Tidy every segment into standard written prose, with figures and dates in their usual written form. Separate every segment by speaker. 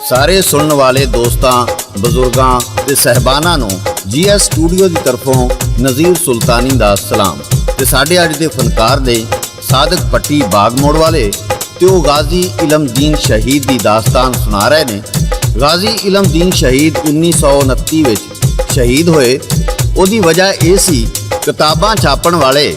Speaker 1: सारे सुनने वाले दोस्तां बजुर्गां ते सहबानां नूं GS स्टूडियो की तरफों नज़ीर सुल्तानी दा सलाम ते साडे अज दे फनकार दे सादक पट्टी बागमोड़ वाले ते वो गाजी इलमदीन शहीद की दास्तान सुना रहे ने। गाजी इलमदीन शहीद 1929 विच शहीद होए। उहदी वजह यह सी किताबां छापण वाले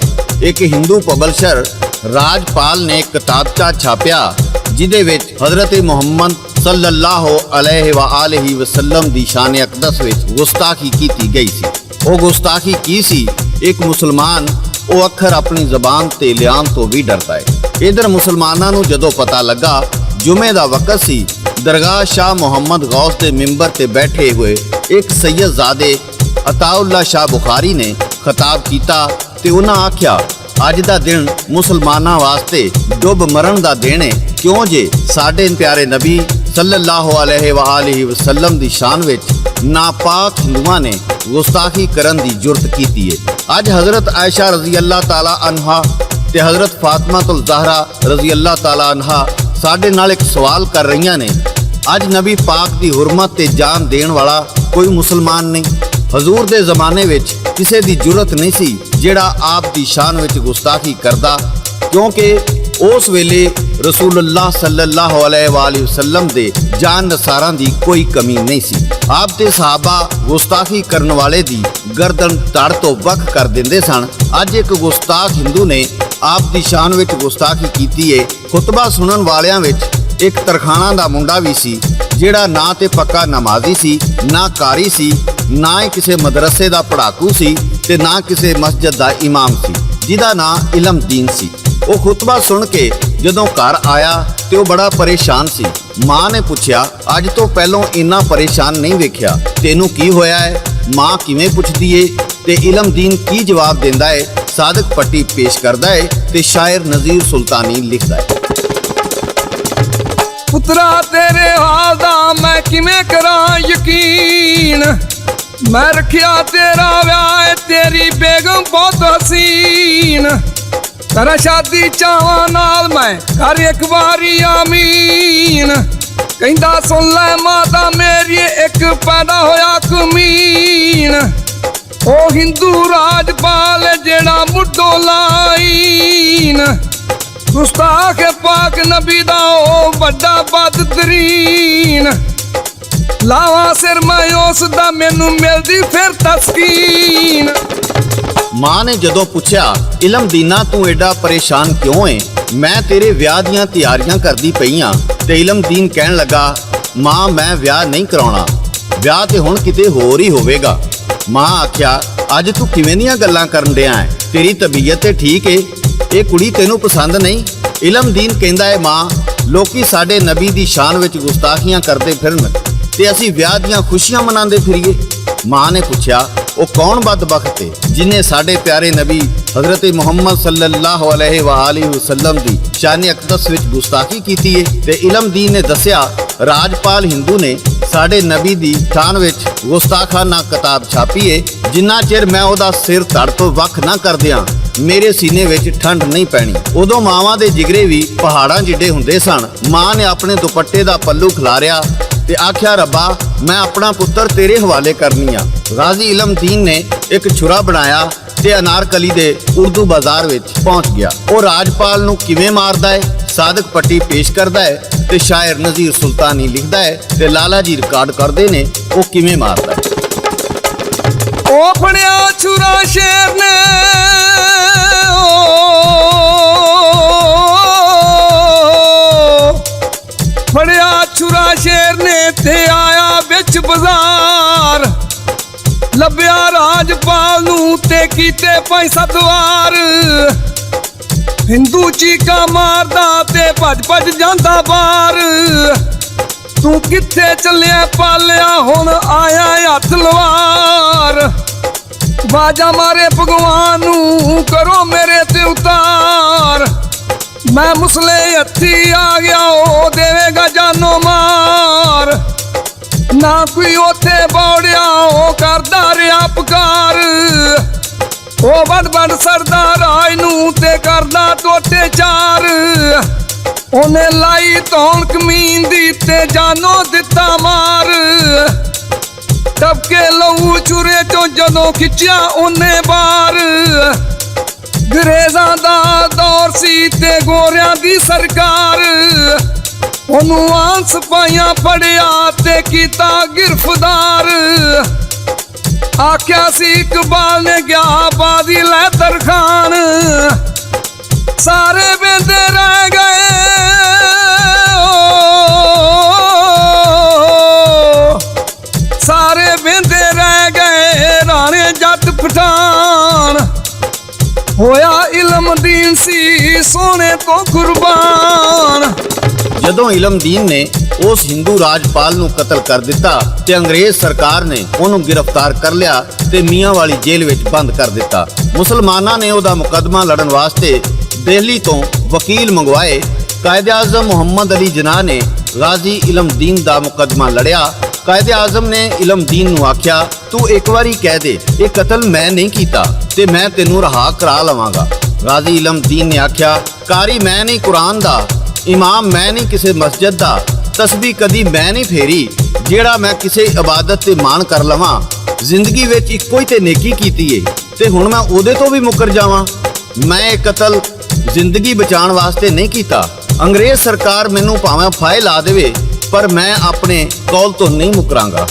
Speaker 1: एक हिंदू पबलिशर राजपाल ने किताबचा छापिया जिहदे विच हज़रत मुहम्मद सल्लल्लाहु अलैहि वसल्लम दी शान अकदस विच गुस्ताखी की गई सी। वो गुस्ताखी की सी, एक मुसलमान वो अखर अपनी जबान ते लियान तो भी डरता है। इधर मुसलमानां नूं जदों पता लगा जुमे दा वक़्त सी, दरगाह शाह मुहम्मद गौस के मिंबर ते बैठे हुए एक सैयदजादे अताउल्ला शाह बुखारी ने खिताब किया ते उन्हां आख्या, अज दा दिन मुसलमानां वास्ते डुब मरण दा दिन है, क्यों जे साडे प्यारे नबी सल्लल्लाहु अलैहि वसल्लम दी शान विच नापाक हिंदुआं ने गुस्ताखी करन दी जुर्त कीती है। अज हज़रत आयशा रजी अल्लाह ताला अनहा ते हज़रत फातिमातुल ज़हरा रजी अल्लाह ताला अनहा साडे नाल एक सवाल कर रही ने। अज नबी पाक दी हुरमत ते जान देण वाला कोई मुसलमान नहीं। हजूर दे ज़माने विच किसी दी जुरत नहीं सी जेड़ा आप दी शान विच गुस्ताखी करदा, क्योंकि उस वेले रसूलुल्लाह सल्लल्लाहु अलैहि वसल्लम दे जान नसारां दी कोई कमी नहीं सी। आप दे सहाबा गुस्ताखी करन वाले दी गर्दन धड़ तो वख कर दिंदे सन। अज एक गुस्ताख हिंदू ने आप दी शान विच गुस्ताखी कीती है। खुतबा सुनन वालियां विच एक तरखाना दा मुंडा भी सी जेड़ा ना ते पक्का नमाजी सी, ना कारी सी, ना ही किसी मदरसे दा पढ़ाकू सी ते ना किसी मस्जिद दा इमाम सी, जिहदा नाम इलमदीन सी। वो खुतबा सुन के जदों घर आया ते वो बड़ा परेशान सी। माँ ने पूछया, अज तो पहलों इन्ना परेशान नहीं वेख्या, तेनू की होया है? माँ किवें पुछदी है ते इलमदीन की जवाब देंदा है? सादक पट्टी पेश करदा है ते शायर नज़ीर सुल्तानी लिखदा है।
Speaker 2: पुत्रा तेरे हाल दा मैं किवें करां यकीन, मैं रखिया तेरा व्याह तेरी बेगम बहुत हसीन, करा शादी चावां नाल मैं कर एक बारी आमीन, कहंदा सुन लै माता मेरी एक पैदा होया कमीन, ओ हिंदू राजपाल जेड़ा मुड्डो लाईन, गुस्ताख पाक नबी दा ओ बड़ा बदतरीन, लावा सिर मैं उस दा मैनू मिलदी फिर तस्कीन।
Speaker 1: माँ ने जदों पूछया, इलमदीना तू एडा परेशान क्यों है? मैं तेरे व्याह दियां तैयारियां करदी पई हां। ते इलमदीन कहन लगा, माँ मैं व्याह नहीं कराउणा, व्याह ते हुण किते होर ही होवेगा। माँ आख्या, अज तू किवें दियां गल्लां करन डिया है? तेरी तबीयत ते ठीक है, ये कुड़ी तेनू पसंद नहीं? इलमदीन कहंदा है, माँ लोकी साडे नबी दी शान विच गुस्ताखियां करदे फिरन ते असीं व्याह दियां खुशियां मनांदे फिरीए। माँ ने पूछया, वो कौन बदबख्त है जिन्हें साडे प्यारे नबी हज़रत मुहम्मद सल्लल्लाहु अलैहि वसल्लम दी शान अकदस विच गुस्ताखी कीती है? ते इलमदीन ने दस्या, राजपाल हिंदू ने साडे नबी दी शान विच गुस्ताखाना किताब छापी है। जिन्ना चिर मैं ओदा सिर धड़ तो वख ना कर दियां मेरे सीने विच ठंड नहीं पैनी। उदों मावां दे जिगरे भी पहाड़ां जिड्डे हुंदे सन। माँ ने अपने दुपट्टे दा पल्लू खिलारिया ते आख्या, रब्बा मैं अपना पुत्र तेरे हवाले करनी आ। गाजी इलमदीन ने एक छुरा बनाया ते अनारकली दे उर्दू बाजार विच पहुंच गया। वो राजपाल नूं किवें मारदा है? सादक पट्टी पेश करदा है ते शायर नज़ीर सुल्तानी लिखदा है ते लाला जी रिकॉर्ड करदे ने वो किवें मारदा है।
Speaker 2: ओ फड़िया छुरा शेर ने फड़िया छुरा शेर ने ते आया बिच बाजार, लभ्या राजपाल नूं ते कीते 5-7 वार, हिंदू चीका मारदा ते भज जांदा बार, तू किथे चलिया पालिया हुण आया हथ लवार, बाजा मारे भगवान नूं करो मेरे ते उतार, मैं मुसले हथी आ गया ओ देवेगा जानो मार, ना कोई ओथे बौड़िया ओ करदा रिया पुकार, ओ बड़ सरदार आय नूं ते करदा टोटे चार, ਉਹਨੇ ਲਾਈ ਧੌਣ ਕਮੀਨ ਦੀ ਤੇ ਜਾਨੋਂ ਦਿੱਤਾ ਮਾਰ। ਟਪਕੇ ਲਹੂ ਚੂਰੇ ਚੋਂ ਜਦੋਂ ਖਿੱਚਿਆ ਉਹਨੇ ਬਾਹਰ। ਅੰਗਰੇਜ਼ਾਂ ਦਾ ਦੌਰ ਸੀ ਤੇ ਗੋਰਿਆਂ ਦੀ ਸਰਕਾਰ। ਉਹਨੂੰ ਆਨ ਸਿਪਾਹੀਆਂ ਫੜਿਆ ਤੇ ਕੀਤਾ ਗਿਰਫਤਾਰ। ਆਖਿਆ ਸੀ ਇਕਬਾਲ ਨੇ ਗਿਆ ਬਾਦੀ ਲੈ ਤਰਖਾਨ। ਸਾਰੇ ਬੇਂਦੇ ਰਹਿ ਗਏ ਸਾਰੇ ਬੇਂਦੇ ਰਹਿ ਗਏ ਰਾਣੇ ਜੱਟ ਪਠਾਨ। ਹੋਇਆ ਇਲਮ ਦੀਨ ਸੀ ਸੋਹਣੇ ਤੋਂ ਕੁਰਬਾਨ।
Speaker 1: ਜਦੋਂ ਇਲਮਦੀਨ ਨੇ ਉਸ ਹਿੰਦੂ ਰਾਜਪਾਲ ਨੂੰ ਕਤਲ ਕਰ ਦਿੱਤਾ ਤੇ ਅੰਗਰੇਜ਼ ਸਰਕਾਰ ਨੇ ਉਹਨੂੰ ਗ੍ਰਿਫਤਾਰ ਕਰ ਲਿਆ ਤੇ ਮੀਆਂ ਵਾਲੀ ਜੇਲ੍ਹ ਵਿੱਚ ਬੰਦ ਕਰ ਦਿੱਤਾ। ਮੁਸਲਮਾਨਾਂ ਨੇ ਉਹਦਾ ਮੁਕੱਦਮਾ ਲੜਨ ਵਾਸਤੇ ਦਿੱਲੀ ਤੋਂ ਵਕੀਲ ਮੰਗਵਾਏ। ਕਾਇਦ-ਏ-ਆਜ਼ਮ ਮੁਹੰਮਦ ਅਲੀ ਜਿਨਾਹ ਨੇ ਗਾਜ਼ੀ ਇਲਮਦੀਨ ਦਾ ਮੁਕੱਦਮਾ ਲੜਿਆ। ਕਾਇਦ-ਏ-ਆਜ਼ਮ ਨੇ ਇਲਮਦੀਨ ਨੂੰ ਆਖਿਆ, ਤੂੰ ਇੱਕ ਵਾਰੀ ਕਹਿ ਦੇ ਇਹ ਕਤਲ ਮੈਂ ਨਹੀਂ ਕੀਤਾ ਤੇ ਮੈਂ ਤੈਨੂੰ ਰਿਹਾ ਕਰਾ ਲਵਾਂਗਾ। ਗਾਜ਼ੀ ਇਲਮਦੀਨ ਨੇ ਆਖਿਆ, ਕਾਰੀ ਮੈਂ ਨਹੀਂ ਕੁਰਾਨ ਦਾ, ਇਮਾਮ ਮੈਂ ਨਹੀਂ ਕਿਸੇ ਮਸਜਿਦ ਦਾ, ਤਸਬੀਹ ਕਦੀ ਮੈਂ ਨਹੀਂ ਫੇਰੀ ਜਿਹੜਾ ਮੈਂ ਕਿਸੇ ਇਬਾਦਤ ਤੇ ਮਾਣ ਕਰ ਲਵਾਂ। ਜ਼ਿੰਦਗੀ ਵਿੱਚ ਇੱਕੋ ਹੀ ਤੇ ਨੇਕੀ ਕੀਤੀ ਏ ਤੇ ਹੁਣ ਮੈਂ ਉਹਦੇ ਤੋਂ ਵੀ ਮੁੱਕਰ ਜਾਵਾਂ। ਮੈਂ ਇਹ ਕਤਲ ਜ਼ਿੰਦਗੀ ਬਚਾਉਣ ਵਾਸਤੇ ਨਹੀਂ ਕੀਤਾ। ਅੰਗਰੇਜ਼ ਸਰਕਾਰ ਮੈਨੂੰ ਭਾਵੇਂ ਫਾਹੇ ਲਾ ਦੇਵੇ ਪਰ ਮੈਂ ਆਪਣੇ ਕੌਲ ਤੋਂ ਨਹੀਂ ਮੁਕਰਾਂਗਾ।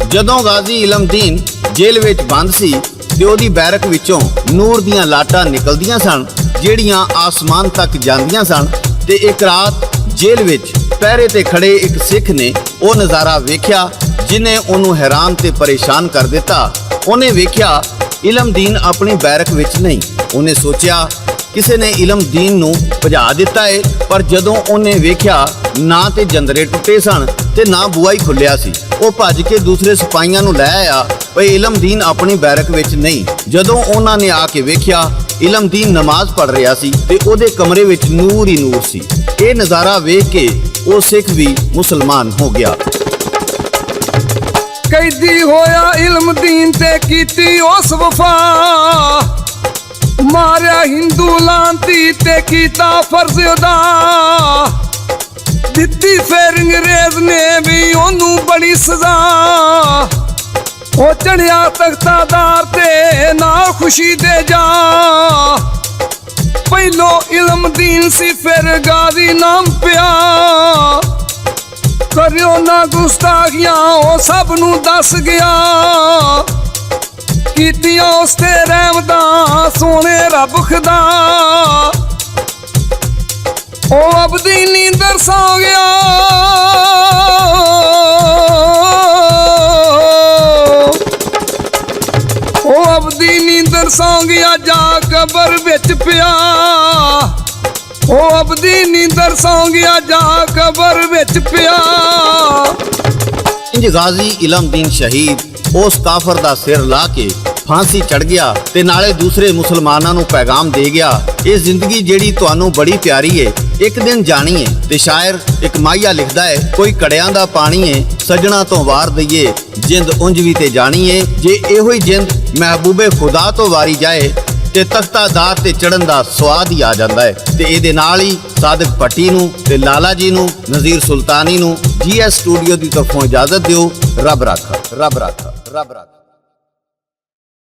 Speaker 1: ਜਦੋਂ ਗਾਜ਼ੀ ਇਲਮਦੀਨ ਜੇਲ੍ਹ ਵਿੱਚ ਬੰਦ ਸੀ ਤੇ ਉਹਦੀ ਬੈਰਕ ਵਿੱਚੋਂ ਨੂਰ ਦੀਆਂ ਲਾਟਾਂ ਨਿਕਲਦੀਆਂ ਸਨ ਜਿਹੜੀਆਂ ਆਸਮਾਨ ਤੱਕ ਜਾਂਦੀਆਂ ਸਨ ਤੇ ਇੱਕ ਰਾਤ ਜੇਲ੍ਹ ਵਿੱਚ ਪਹਿਰੇ ਤੇ ਖੜੇ ਇੱਕ ਸਿੱਖ ਨੇ ਉਹ ਨਜ਼ਾਰਾ ਵੇਖਿਆ ਜਿਨੇ ਉਹਨੂੰ ਹੈਰਾਨ ਤੇ ਪਰੇਸ਼ਾਨ ਕਰ ਦਿੱਤਾ। ਉਹਨੇ ਵੇਖਿਆ ਇਲਮਦੀਨ ਆਪਣੀ ਬੈਰਕ ਵਿੱਚ ਨਹੀਂ। ਉਹਨੇ ਸੋਚਿਆ ਕਿਸੇ ਨੇ ਇਲਮਦੀਨ ਨੂੰ ਭਜਾ ਦਿੱਤਾ ਏ, ਪਰ ਜਦੋਂ ਉਹਨੇ ਵੇਖਿਆ ਨਾ ਤੇ ਜੰਦਰੇ ਟੁੱਟੇ ਸਨ ਤੇ ਨਾ ਬੂਹਾ ਹੀ ਖੁੱਲਿਆ ਸੀ। ਉਹ ਭੱਜ ਕੇ ਦੂਸਰੇ ਸਿਪਾਹੀਆਂ ਨੂੰ ਲੈ ਆਇਆ ਭਈ ਇਲਮਦੀਨ ਆਪਣੀ ਬੈਰਕ ਵਿੱਚ ਨਹੀਂ। ਜਦੋਂ ਉਹਨਾਂ ਨੇ ਆ ਕੇ ਵੇਖਿਆ ਇਲਮਦੀਨ ਨਮਾਜ਼ ਪੜ੍ਹ ਰਿਹਾ ਸੀ ਤੇ ਉਹਦੇ ਕਮਰੇ ਵਿੱਚ ਨੂਰ ਹੀ ਨੂਰ ਸੀ। ਇਹ ਨਜ਼ਾਰਾ ਵੇਖ ਕੇ ਉਹ ਸਿੱਖ ਵੀ ਮੁਸਲਮਾਨ ਹੋ ਗਿਆ।
Speaker 2: ਕੈਦੀ ਹੋਇਆ ਇਲਮਦੀਨ ਤੇ ਕੀਤੀ ਉਸ ਵਫਾ। ਮਾਰਿਆ ਹਿੰਦੂ ਲਾਂਤੀ ਤੇ ਕੀਤਾ ਫਰਜ਼ ਅਦਾ। ਦਿੱਤੀ ਫਿਰ ਅੰਗਰੇਜ਼ ਨੇ ਵੀ ਉਹਨੂੰ ਬੜੀ ਸਜ਼ਾ। ਉਹ ਚੜਿਆ ਤਖਤਾਦਾਰ ਤੇ ਨਾ ਖੁਸ਼ੀ ਦੇ ਜਾ। ਪਹਿਲੋ ਇਲਮਦੀਨ ਸੀ ਫਿਰ ਗਾਜ਼ੀ ਨਾਮ ਪਿਆ। ਕਰਿਓ ਨਾ ਗੁਸਤਾਖੀਆਂ ਉਹ ਸਭ ਨੂੰ ਦੱਸ ਗਿਆ। ਕੀਤੀਆਂ ਉਸ ਤੇ ਰਹਿਮਤਾਂ ਸੋਹਣੇ ਰੱਬ ਖੁਦਾ। ਉਹ ਅਬਦੀ ਨੀਂਦਰ ਸੌ ਗਿਆ। ਉਹ ਅਬਦੀ ਨੀਂਦਰ ਸੌ ਗਿਆ ਜਾ ਕਬਰ ਵਿੱਚ ਪਿਆ। ਉਹ ਅਬਦੀ ਨੀਂਦਰ ਸੌ ਗਿਆ ਜਾ ਕਬਰ ਵਿੱਚ ਪਿਆ।
Speaker 1: ਇੰਜ ਗਾਜ਼ੀ ਇਲਮਦੀਨ ਸ਼ਹੀਦ ਉਸ ਕਾਫਰ ਦਾ ਸਿਰ ਲਾ ਕੇ ਫਾਂਸੀ ਚੜ ਗਿਆ ਤੇ ਨਾਲੇ ਦੂਸਰੇ ਮੁਸਲਮਾਨਾਂ ਨੂੰ ਪੈਗਾਮ ਦੇ ਗਿਆ, ਇਹ ਜ਼ਿੰਦਗੀ ਜਿਹੜੀ ਤੁਹਾਨੂੰ ਬੜੀ ਪਿਆਰੀ ਏ ਇੱਕ ਦਿਨ ਜਾਣੀ ਏ। ਤੇ ਸ਼ਾਇਰ ਇੱਕ ਮਾਹੀਆ ਲਿਖਦਾ ਹੈ, ਕੋਈ ਕੜਿਆਂ ਦਾ ਪਾਣੀ ਏ ਸਜਣਾ ਤੋਂ ਵਾਰ ਦਈਏ ਜਿੰਦ ਉਂਝ ਵੀ ਤੇ ਜਾਣੀ ਏ। ਜੇ ਇਹੋ ਹੀ ਜਿੰਦ ਮਹਿਬੂਬੇ ਖੁਦਾ ਤੋਂ ਵਾਰੀ ਜਾਏ ਤੇ ਤਖਤਾਦਾਰ ਤੇ ਚੜਨ ਦਾ ਸਵਾਦ ਹੀ ਆ ਜਾਂਦਾ ਹੈ। ਤੇ ਇਹਦੇ ਨਾਲ ਹੀ ਸਾਦਿਕ ਭੱਟੀ ਨੂੰ ਤੇ ਲਾਲਾ ਜੀ ਨੂੰ, ਨਜ਼ੀਰ ਸੁਲਤਾਨੀ ਨੂੰ GS ਸਟੂਡੀਓ ਦੀ ਤਰਫੋਂ ਇਜਾਜ਼ਤ ਦਿਓ। ਰੱਬ ਰੱਖਾ, ਰੱਬ ਰੱਖਾ, ਰੱਬ ਰੱਖਾ।